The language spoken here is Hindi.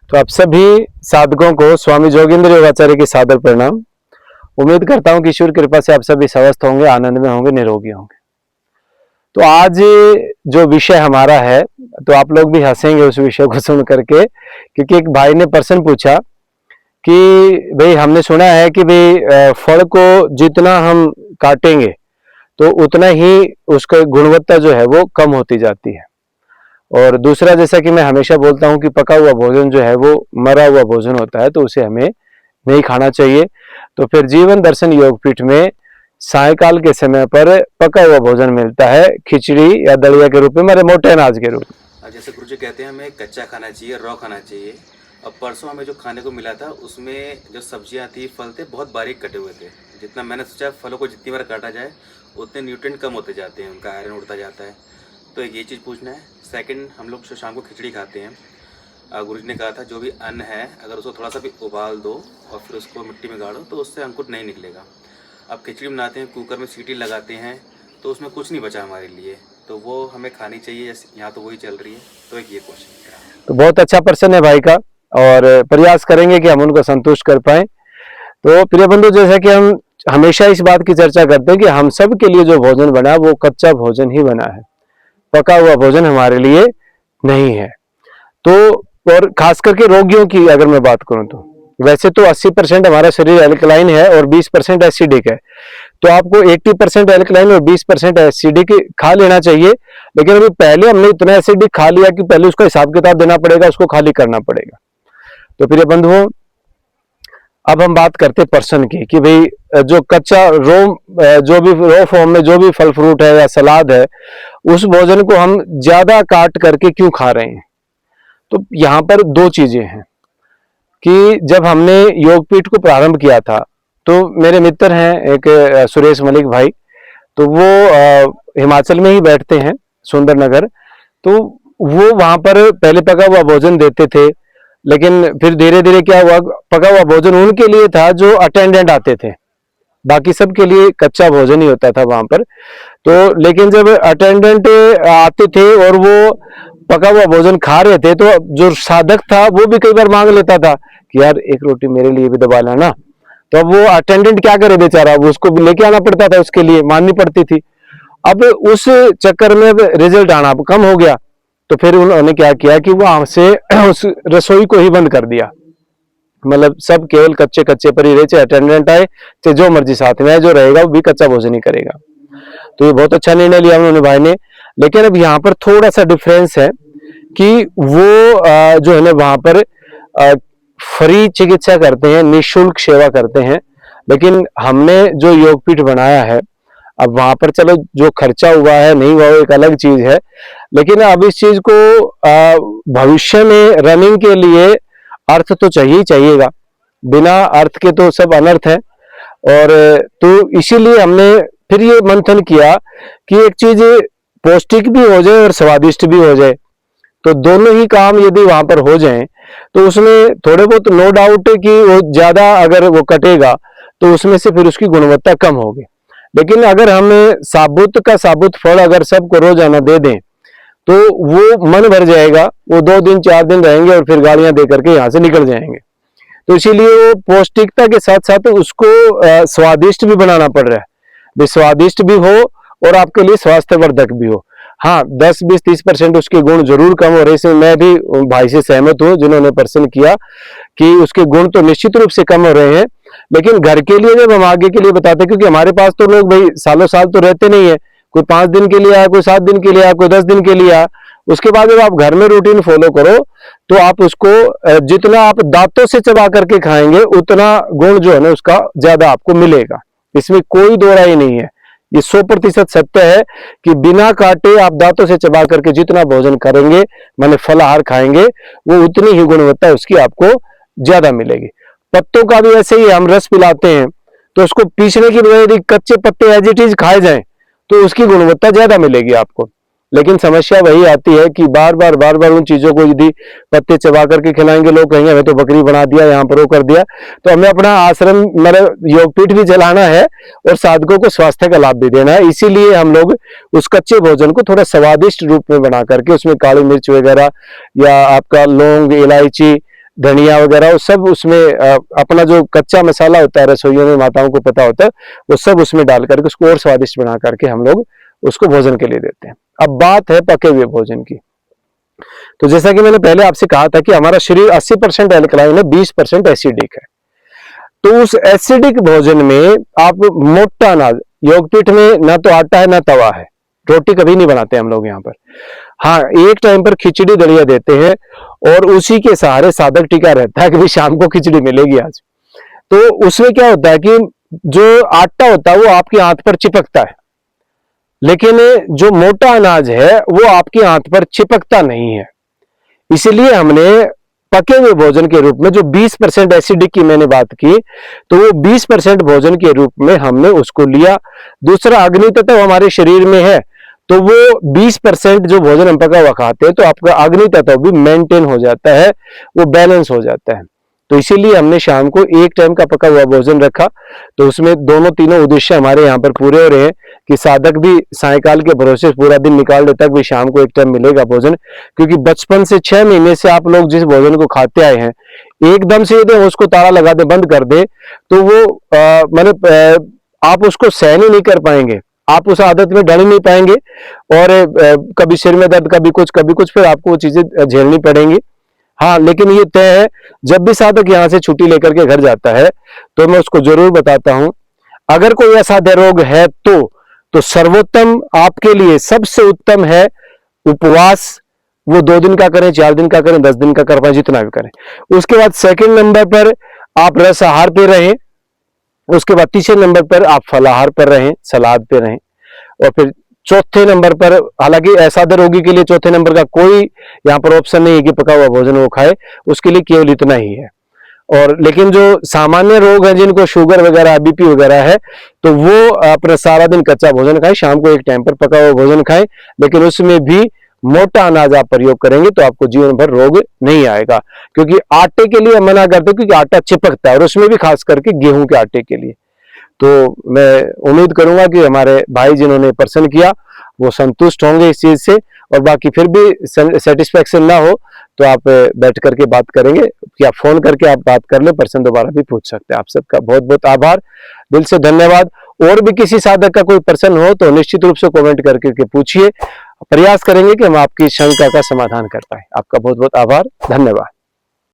तो आप सभी साधकों को स्वामी जोगेंद्र योगाचार्य की सादर प्रणाम। उम्मीद करता हूं कि ईश्वर कृपा से आप सभी स्वस्थ होंगे, आनंद में होंगे, निरोगी होंगे। तो आज जो विषय हमारा है, तो आप लोग भी हंसेंगे उस विषय को सुन करके, क्योंकि एक भाई ने प्रश्न पूछा कि भाई हमने सुना है कि भाई फल को जितना हम काटेंगे तो उतना ही उसका गुणवत्ता जो है वो कम होती जाती है। और दूसरा, जैसा कि मैं हमेशा बोलता हूं कि पका हुआ भोजन जो है वो मरा हुआ भोजन होता है, तो उसे हमें नहीं खाना चाहिए। तो फिर जीवन दर्शन योगपीठ में सायकाल के समय पर पका हुआ भोजन मिलता है, खिचड़ी या दलिया के रूप में, मेरे मोटे अनाज के रूप में। जैसे गुरु जी कहते हैं हमें कच्चा खाना चाहिए, रॉ खाना चाहिए। अब परसों हमें जो खाने को मिला था उसमें जो सब्जियां थी, फल थे, बहुत बारीक कटे हुए थे। जितना मैंने सोचा फलों को जितनी बार काटा जाए उतने न्यूट्रिएंट कम होते जाते हैं, उनका आयरन उड़ता जाता है। तो एक ये चीज़ पूछना है। सेकंड, हम लोग जो शाम को खिचड़ी खाते हैं, गुरु जी ने कहा था जो भी अन्न है अगर उसको थोड़ा सा भी उबाल दो और फिर उसको मिट्टी में गाड़ो तो उससे अंकुर नहीं निकलेगा। अब खिचड़ी बनाते हैं, कुकर में सीटी लगाते हैं तो उसमें कुछ नहीं बचा हमारे लिए, तो वो हमें खानी चाहिए। यहाँ तो वही चल रही है। तो एक ये क्वेश्चन है। तो बहुत अच्छा प्रश्न है भाई का, और प्रयास करेंगे कि हम उनको संतुष्ट कर पाए। तो प्रिय बंधु, जैसा कि हम हमेशा इस बात की चर्चा करते हैं कि हम सब के लिए जो भोजन बना है वो कच्चा भोजन ही बना है, पका हुआ भोजन हमारे लिए नहीं है। तो और खास करके रोगियों की अगर मैं बात करूं तो वैसे तो 80% हमारा शरीर एल्कलाइन है और 20% एसिडिक है। तो आपको 80% एल्कलाइन और 20% एसिडिक खा लेना चाहिए। लेकिन अभी पहले हमने इतना एसिडिक खा लिया कि पहले उसका हिसाब किताब देना पड़ेगा, उसको खाली करना पड़ेगा। तो प्रिय बंधुओं, अब हम बात करते प्रश्न की कि भाई जो कच्चा जो भी रो फॉर्म में जो भी फल फ्रूट है या सलाद है, उस भोजन को हम ज्यादा काट करके क्यों खा रहे हैं। तो यहाँ पर दो चीजें हैं कि जब हमने योगपीठ को प्रारंभ किया था तो मेरे मित्र हैं एक सुरेश मलिक भाई, तो वो हिमाचल में ही बैठते हैं, सुंदर नगर। तो वो वहां पर पहले पका हुआ भोजन देते थे, लेकिन फिर धीरे धीरे क्या हुआ, पका हुआ भोजन उनके लिए था जो अटेंडेंट आते थे, बाकी सब के लिए कच्चा भोजन ही होता था वहां पर। तो लेकिन जब अटेंडेंट आते थे और वो पका हुआ भोजन खा रहे थे, तो जो साधक था वो भी कई बार मांग लेता था कि यार एक रोटी मेरे लिए भी दबा लाना। तो अब वो अटेंडेंट क्या करे बेचारा, वो उसको लेके आना पड़ता था, उसके लिए माननी पड़ती थी। अब उस चक्कर में रिजल्ट आना कम हो गया। तो फिर उन्होंने क्या किया कि वहां से उस रसोई को ही बंद कर दिया, मतलब सब केवल कच्चे कच्चे पर ही रहे, चाहे अटेंडेंट आए चाहे जो मर्जी साथ में आए, जो रहेगा वो भी कच्चा भोजन ही करेगा। तो ये बहुत अच्छा निर्णय लिया उन्होंने भाई ने। लेकिन अब यहाँ पर थोड़ा सा डिफरेंस है कि वो जो है ना वहां पर फ्री चिकित्सा करते हैं, निःशुल्क सेवा करते हैं। लेकिन हमने जो योगपीठ बनाया है, अब वहां पर चलो जो खर्चा हुआ है नहीं हुआ वो एक अलग चीज है, लेकिन अब इस चीज को भविष्य में रनिंग के लिए अर्थ तो चाहिए ही चाहिएगा, बिना अर्थ के तो सब अनर्थ है। और तो इसीलिए हमने फिर ये मंथन किया कि एक चीज पौष्टिक भी हो जाए और स्वादिष्ट भी हो जाए। तो दोनों ही काम यदि वहां पर हो जाएं तो उसमें थोड़े बहुत नो डाउट कि वो ज्यादा अगर वो कटेगा तो उसमें से फिर उसकी गुणवत्ता कम होगी। लेकिन अगर हम साबुत का साबुत फल अगर सबको रोजाना दे दें तो वो मन भर जाएगा, वो 2 दिन 4 दिन रहेंगे और फिर गालियां दे करके यहाँ से निकल जाएंगे। तो इसीलिए वो पौष्टिकता के साथ साथ उसको स्वादिष्ट भी बनाना पड़ रहा है, भी स्वादिष्ट भी हो और आपके लिए स्वास्थ्यवर्धक भी हो। हाँ, 10, 20, 30% उसके गुण जरूर कम हो रहे हैं। इसमें मैं भी भाई से सहमत हूँ जिन्होंने प्रश्न किया कि उसके गुण तो निश्चित रूप से कम हो रहे हैं। लेकिन घर के लिए जब हम आगे के लिए बताते हैं, क्योंकि हमारे पास तो लोग भाई सालों साल तो रहते नहीं है, कोई 5 दिन के लिए आया, कोई 7 दिन के लिए आया, कोई 10 दिन के लिए आया। उसके बाद जब आप घर में रूटीन फॉलो करो तो आप उसको जितना आप दांतों से चबा करके खाएंगे उतना गुण जो है ना उसका ज्यादा आपको मिलेगा। इसमें कोई दो राय नहीं है, ये 100% सत्य है कि बिना काटे आप दांतों से चबा करके जितना भोजन करेंगे, माने फलाहार खाएंगे, वो उतनी ही गुणवत्ता उसकी आपको ज्यादा मिलेगी। पत्तों का भी ऐसे ही हम रस पिलाते हैं, तो उसको पीसने की बजाय यदि कच्चे पत्ते एज इट इज खाए जाएं तो उसकी गुणवत्ता ज्यादा मिलेगी आपको। लेकिन समस्या वही आती है कि बार बार उन चीजों को यदि पत्ते चबा करके खिलाएंगे, लोग कहेंगे हमें तो बकरी बना दिया, यहाँ पर वो कर दिया। तो हमें अपना आश्रम मतलब योगपीठ भी चलाना है और साधकों को स्वास्थ्य का लाभ भी देना है। इसीलिए हम लोग उस कच्चे भोजन को थोड़ा स्वादिष्ट रूप में बना करके उसमें काली मिर्च वगैरह या आपका लौंग, इलायची धनिया वगैरह वो सब उसमें अपना जो कच्चा मसाला होता है रसोइयों में माताओं को पता होता है, वो सब उसमें डाल करके उसको और स्वादिष्ट बना करके हम लोग उसको भोजन के लिए देते हैं। अब बात है पके हुए भोजन की। तो जैसा कि मैंने पहले आपसे कहा था कि हमारा शरीर 80% एल्कलाइन है, 20% एसिडिक है। तो उस एसिडिक भोजन में आप मोटा अनाज, योगपीठ में ना तो आटा है ना तवा है, रोटी कभी नहीं बनाते हम लोग यहाँ पर। हाँ, एक टाइम पर खिचड़ी दलिया देते हैं और उसी के सहारे साधक टीका रहता है कि भाई शाम को खिचड़ी मिलेगी आज। तो उसमें क्या होता है कि जो आटा होता है वो आपके हाथ पर चिपकता है, लेकिन जो मोटा अनाज है वो आपके हाथ पर चिपकता नहीं है। इसलिए हमने पके हुए भोजन के रूप में जो 20% एसिडिक की मैंने बात की, तो वो 20% भोजन के रूप में हमने उसको लिया। दूसरा, अग्नि तत्व हमारे शरीर में है, तो वो 20% जो भोजन हम पका हुआ खाते हैं तो आपका अग्नि तत्व भी मेंटेन हो जाता है, वो बैलेंस हो जाता है। तो इसीलिए हमने शाम को एक टाइम का पका हुआ भोजन रखा। तो उसमें दोनों तीनों उद्देश्य हमारे यहाँ पर पूरे हो रहे हैं कि साधक भी सायकाल के भरोसे पूरा दिन निकाल देता है कि शाम को एक टाइम मिलेगा भोजन। क्योंकि बचपन से 6 महीने से आप लोग जिस भोजन को खाते आए हैं, एकदम से यदि उसको ताला लगा दे, बंद कर दे, तो वो आप उसको सहन ही नहीं कर पाएंगे, आप उस आदत में ढल नहीं पाएंगे और कभी सिर में दर्द, कभी कुछ, फिर आपको वो चीजें झेलनी पड़ेंगी। हाँ, लेकिन ये तय है, जब भी साधक यहाँ से छुट्टी लेकर के घर जाता है तो मैं उसको जरूर बताता हूं, अगर कोई असाध्य रोग है तो सर्वोत्तम आपके लिए सबसे उत्तम है उपवास। वो 2 दिन का करें, 4 दिन का करें, 10 दिन का कर पाए, जितना भी करें। उसके बाद सेकंड नंबर पर आप रस आहार पे रहें। उसके बाद तीसरे नंबर पर आप फलाहार पर रहें, सलाद पे रहें। और फिर चौथे नंबर पर, हालांकि असाध्य रोगी के लिए चौथे नंबर का कोई यहाँ पर ऑप्शन नहीं है कि पका हुआ भोजन वो खाए, उसके लिए केवल इतना ही है। और लेकिन जो सामान्य रोग है, जिनको शुगर वगैरह, बीपी वगैरह है, तो वो अपना सारा दिन कच्चा भोजन खाएं, शाम को एक टाइम पर पका हुआ भोजन खाएं, लेकिन उसमें भी मोटा अनाज आप प्रयोग करेंगे तो आपको जीवन भर रोग नहीं आएगा। क्योंकि आटे के लिए मना करते हैं, क्योंकि आटा चिपकता है, और उसमें भी खास करके गेहूं के आटे के लिए। तो मैं उम्मीद करूंगा कि हमारे भाई जिन्होंने प्रश्न किया वो संतुष्ट होंगे इस चीज से। और बाकी फिर भी सेटिस्फेक्शन ना हो तो आप बैठ करके बात करेंगे, या फोन करके आप बात कर ले, प्रश्न दोबारा भी पूछ सकते हैं। आप सबका बहुत बहुत आभार, दिल से धन्यवाद। और भी किसी साधक का कोई प्रश्न हो तो निश्चित रूप से कमेंट करके पूछिए, प्रयास करेंगे कि हम आपकी शंका का समाधान कर पाए। आपका बहुत बहुत आभार, धन्यवाद।